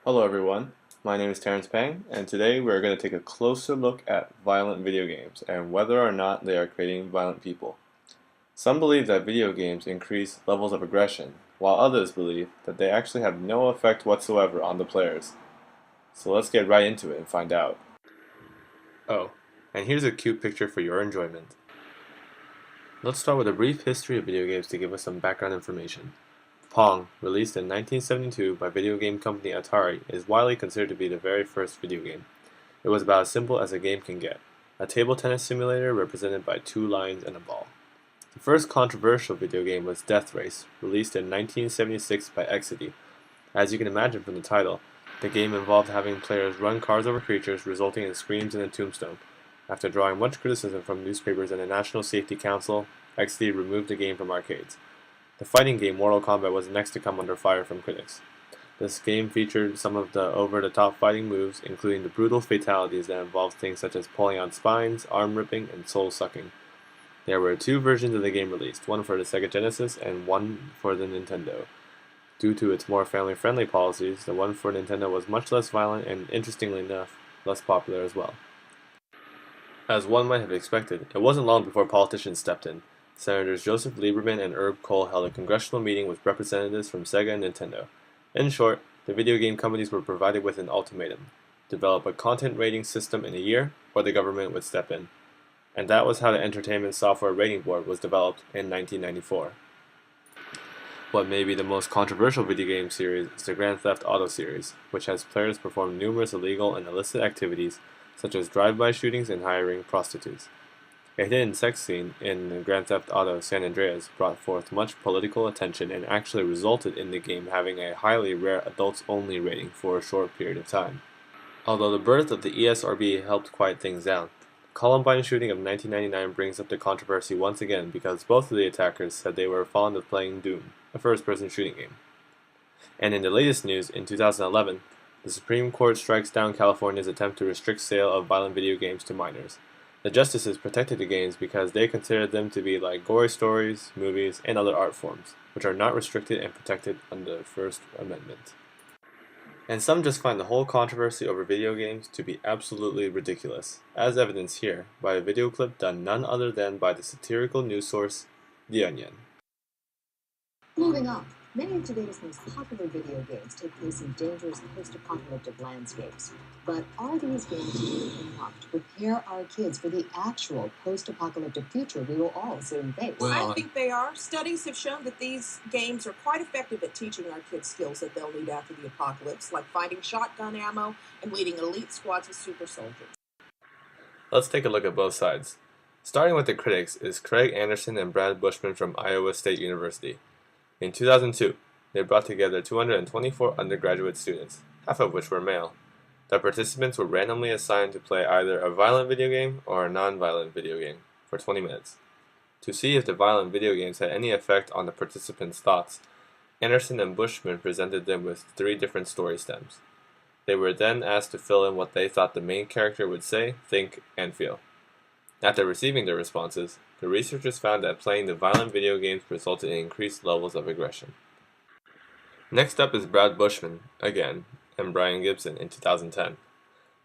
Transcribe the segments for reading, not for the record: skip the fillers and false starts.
Hello everyone, my name is Terrence Pang, and today we're going to take a closer look at violent video games and whether or not they are creating violent people. Some believe that video games increase levels of aggression, while others believe that they actually have no effect whatsoever on the players. So let's get right into it and find out. Oh, and here's a cute picture for your enjoyment. Let's start with a brief history of video games to give us some background information. Pong, released in 1972 by video game company Atari, is widely considered to be the very first video game. It was about as simple as a game can get, a table tennis simulator represented by two lines and a ball. The first controversial video game was Death Race, released in 1976 by Exidy. As you can imagine from the title, the game involved having players run cars over creatures, resulting in screams and a tombstone. After drawing much criticism from newspapers and the National Safety Council, Exidy removed the game from arcades. The fighting game Mortal Kombat was next to come under fire from critics. This game featured some of the over-the-top fighting moves, including the brutal fatalities that involved things such as pulling out spines, arm ripping, and soul sucking. There were two versions of the game released, one for the Sega Genesis and one for the Nintendo. Due to its more family-friendly policies, the one for Nintendo was much less violent and, interestingly enough, less popular as well. As one might have expected, it wasn't long before politicians stepped in. Senators Joseph Lieberman and Herb Kohl held a congressional meeting with representatives from Sega and Nintendo. In short, the video game companies were provided with an ultimatum: develop a content rating system in a year, or the government would step in. And that was how the Entertainment Software Rating Board was developed in 1994. What may be the most controversial video game series is the Grand Theft Auto series, which has players perform numerous illegal and illicit activities, such as drive-by shootings and hiring prostitutes. A hidden sex scene in Grand Theft Auto San Andreas brought forth much political attention and actually resulted in the game having a highly rare adults-only rating for a short period of time. Although the birth of the ESRB helped quiet things down, the Columbine shooting of 1999 brings up the controversy once again because both of the attackers said they were fond of playing Doom, a first-person shooting game. And in the latest news, in 2011, the Supreme Court strikes down California's attempt to restrict sale of violent video games to minors. The justices protected the games because they considered them to be like gory stories, movies, and other art forms, which are not restricted and protected under the First Amendment. And some just find the whole controversy over video games to be absolutely ridiculous, as evidenced here by a video clip done none other than by the satirical news source, The Onion. Moving on, many of today's most popular video games take place in dangerous post-apocalyptic landscapes. But are these games doing enough to prepare our kids for the actual post-apocalyptic future we will all soon face? I think they are. Studies have shown that these games are quite effective at teaching our kids skills that they'll need after the apocalypse, like finding shotgun ammo and leading elite squads of super soldiers. Let's take a look at both sides. Starting with the critics is Craig Anderson and Brad Bushman from Iowa State University. In 2002, they brought together 224 undergraduate students, half of which were male. The participants were randomly assigned to play either a violent video game or a non-violent video game for 20 minutes. To see if the violent video games had any effect on the participants' thoughts, Anderson and Bushman presented them with 3 different story stems. They were then asked to fill in what they thought the main character would say, think, and feel. After receiving their responses, the researchers found that playing the violent video games resulted in increased levels of aggression. Next up is Brad Bushman, again, and Brian Gibson in 2010.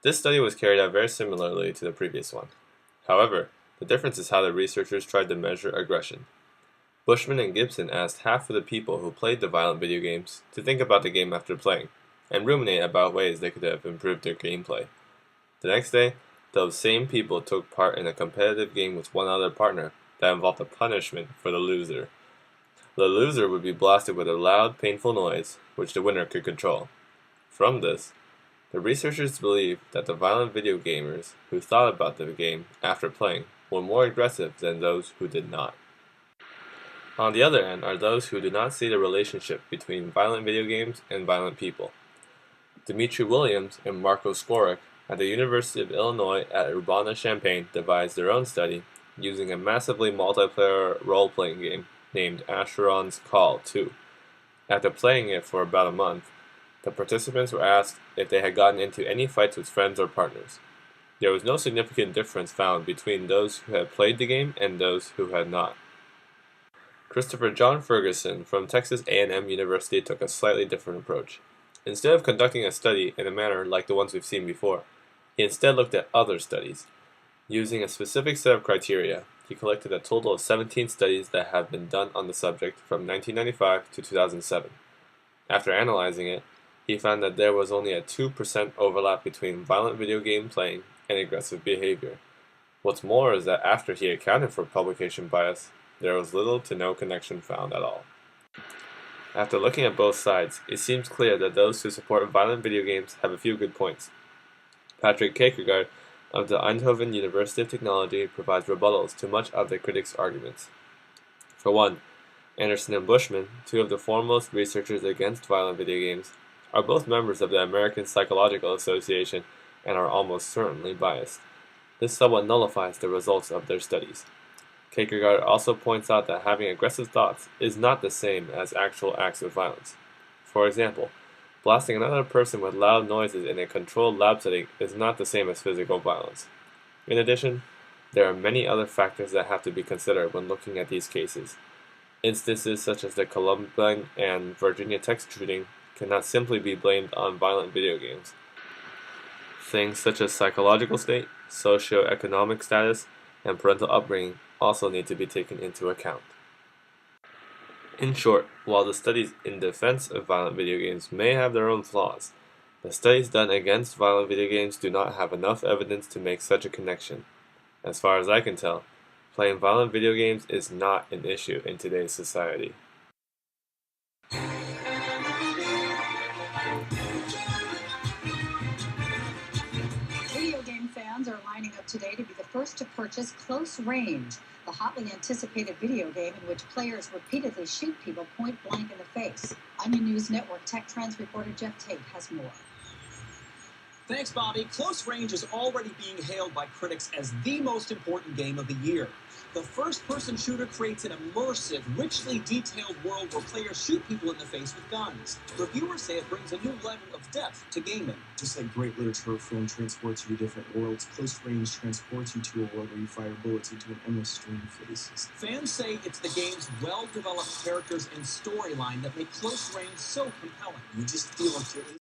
This study was carried out very similarly to the previous one. However, the difference is how the researchers tried to measure aggression. Bushman and Gibson asked half of the people who played the violent video games to think about the game after playing, and ruminate about ways they could have improved their gameplay. The next day, those same people took part in a competitive game with one other partner that involved a punishment for the loser. The loser would be blasted with a loud, painful noise, which the winner could control. From this, the researchers believe that the violent video gamers who thought about the game after playing were more aggressive than those who did not. On the other end are those who do not see the relationship between violent video games and violent people. Dimitri Williams and Marco Skoric at the University of Illinois at Urbana-Champaign devised their own study using a massively multiplayer role-playing game named Asheron's Call 2. After playing it for about a month, the participants were asked if they had gotten into any fights with friends or partners. There was no significant difference found between those who had played the game and those who had not. Christopher John Ferguson from Texas A&M University took a slightly different approach. Instead of conducting a study in a manner like the ones we've seen before, he instead looked at other studies. Using a specific set of criteria, he collected a total of 17 studies that have been done on the subject from 1995 to 2007. After analyzing it, he found that there was only a 2% overlap between violent video game playing and aggressive behavior. What's more is that after he accounted for publication bias, there was little to no connection found at all. After looking at both sides, it seems clear that those who support violent video games have a few good points. Patrick Kierkegaard of the Eindhoven University of Technology provides rebuttals to much of the critics' arguments. For one, Anderson and Bushman, two of the foremost researchers against violent video games, are both members of the American Psychological Association and are almost certainly biased. This somewhat nullifies the results of their studies. Kierkegaard also points out that having aggressive thoughts is not the same as actual acts of violence. For example, blasting another person with loud noises in a controlled lab setting is not the same as physical violence. In addition, there are many other factors that have to be considered when looking at these cases. Instances such as the Columbine and Virginia Tech shooting cannot simply be blamed on violent video games. Things such as psychological state, socio-economic status, and parental upbringing also need to be taken into account. In short, while the studies in defense of violent video games may have their own flaws, the studies done against violent video games do not have enough evidence to make such a connection. As far as I can tell, playing violent video games is not an issue in today's society. Video game fans are lining up today to be the first to purchase Close Range, the hotly anticipated video game in which players repeatedly shoot people point blank in the face. Onion News Network Tech Trends reporter Jeff Tate has more. Thanks, Bobby. Close Range is already being hailed by critics as the most important game of the year. The first-person shooter creates an immersive, richly detailed world where players shoot people in the face with guns. Reviewers say it brings a new level of depth to gaming. Just like great literature or film transports you to different worlds, Close Range transports you to a world where you fire bullets into an endless stream of faces. Fans say it's the game's well-developed characters and storyline that make Close Range so compelling. You just feel like you're